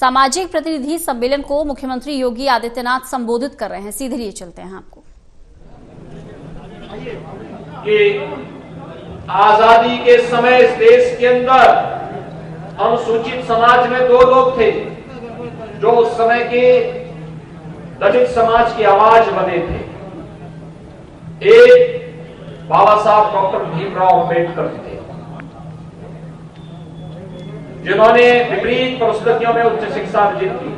सामाजिक प्रतिनिधि सम्मेलन को मुख्यमंत्री योगी आदित्यनाथ संबोधित कर रहे हैं। सीधे लिए चलते हैं आपको कि आजादी के समय इस देश के अंदर अनुसूचित समाज में दो लोग थे जो उस समय के दलित समाज की आवाज बने थे। एक बाबा साहब डॉक्टर भीमराव अम्बेडकर थे, जिन्होंने विपरीत परिस्थितियों में उच्च शिक्षा अर्जित की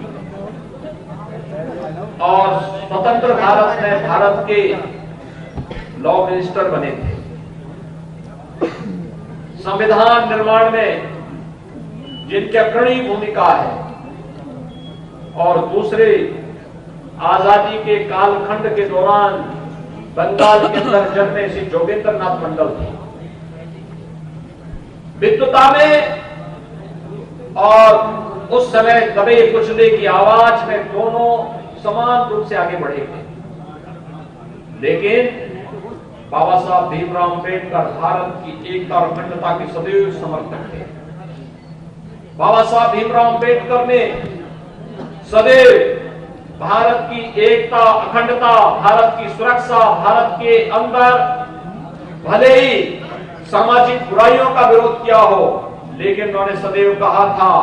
और स्वतंत्र भारत में भारत के लॉ मिनिस्टर बने थे। संविधान निर्माण में जिनकी अग्रणी भूमिका है, और दूसरे आजादी के कालखंड के दौरान बंगाल के अंदर जन्मे श्री जोगेंद्र नाथ मंडल थे। विद्वता में और उस समय दबे कुचले की आवाज में दोनों समान रूप से आगे बढ़े थे। लेकिन बाबा साहब भीमराव अम्बेडकर भारत की एकता और अखंडता के सदैव समर्थक थे। बाबा साहब भीमराव अम्बेडकर ने सदैव भारत की एकता, अखंडता, भारत की सुरक्षा, भारत के अंदर भले ही सामाजिक बुराइयों का विरोध किया हो, लेकिन उन्होंने सदैव कहा था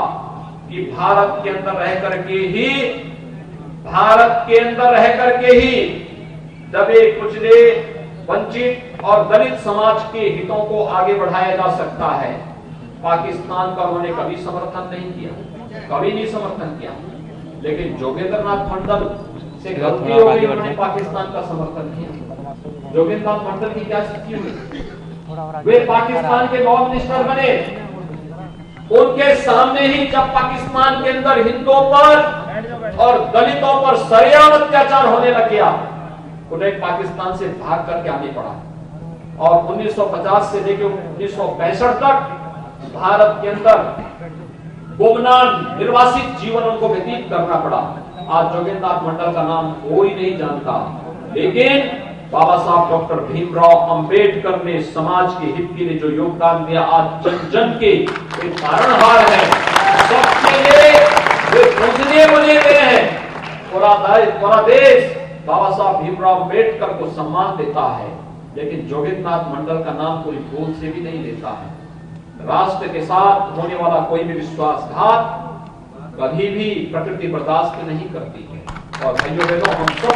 कि भारत के अंदर रह करके ही दबे कुचले, वंचित और दलित समाज के हितों को आगे बढ़ाया जा सकता है। पाकिस्तान का उन्होंने कभी समर्थन नहीं किया, कभी नहीं समर्थन किया। लेकिन जोगेंद्र नाथ मंडल से गलती हो गई, उन्होंने पाकिस्तान का समर्थन किया। जोगेंद्र नाथ मंडल की क्या स्थिति हुई? वे पाकिस्तान के लॉ मिनिस्टर बने। उनके सामने ही जब पाकिस्तान के अंदर हिंदुओं पर और दलितों पर सरेआम अत्याचार होने लग गया, उन्हें पाकिस्तान से भाग करके आने पड़ा और 1950 से लेकर 1965 तक भारत के अंदर गुमनाम निर्वासित जीवन उनको व्यतीत करना पड़ा। आज जोगेंद्र नाथ मंडल का नाम कोई नहीं जानता, लेकिन बाबा साहब डॉक्टर भीमराव अंबेडकर ने समाज के हित के लिए जो योगदान दिया, आज जन जन के तारणहार है, सबके लिए वे पूजनीय बने हुए हैं। पूरा देश बाबा साहब भीमराव अम्बेडकर को सम्मान देता है, लेकिन जोगेंद्र नाथ मंडल का नाम कोई भूल से भी नहीं लेता है। राष्ट्र के साथ होने वाला कोई भी विश्वासघात कभी भी प्रकृति बर्दाश्त नहीं करती है। और भाइयों बहनों, हम सब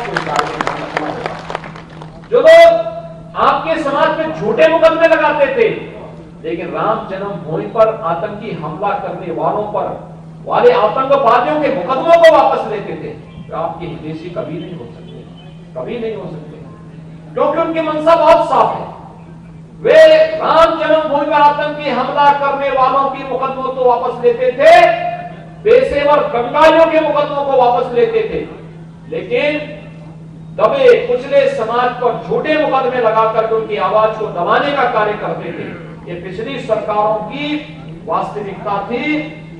जो लोग आपके समाज में झूठे मुकदमे लगाते थे, लेकिन राम जन्मभूमि पर आतंकी हमला करने वाले आतंकवादियों के मुकदमों को वापस लेते थे, तो आपके हितैषी कभी नहीं हो सकते, कभी नहीं हो सकते, क्योंकि उनकी मंशा बहुत साफ है। वे राम जन्मभूमि पर आतंकी हमला करने वालों की मुकदमों को वापस लेते थे, पेशेवर बंगालियों के मुकदमों को वापस लेते थे, लेकिन दबे कुचले समाज पर झूठे मुकदमे लगाकर के उनकी आवाज को दबाने का कार्य करते थे। ये पिछली सरकारों की वास्तविकता थी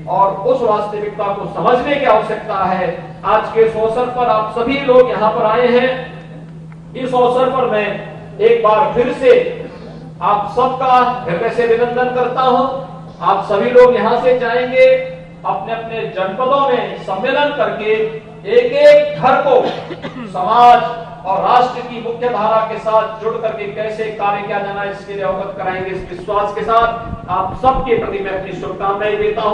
और उस वास्तविकता को समझने की आवश्यकता है। आज के इस अवसर पर आप सभी लोग यहां पर आए हैं। इस अवसर पर मैं एक बार फिर से आप सबका हृदय से अभिनंदन करता हूं। आप सभी लोग यहां से जाएंगे, अपने अपने जनपदों में सम्मेलन करके एक एक घर को समाज और राष्ट्र की मुख्य धारा के साथ जुड़ करके कैसे कार्य किया जाना है, इसके लिए अवगत कराएंगे। इस विश्वास के साथ आप सबके प्रति मैं अपनी शुभकामनाएं देता हूं।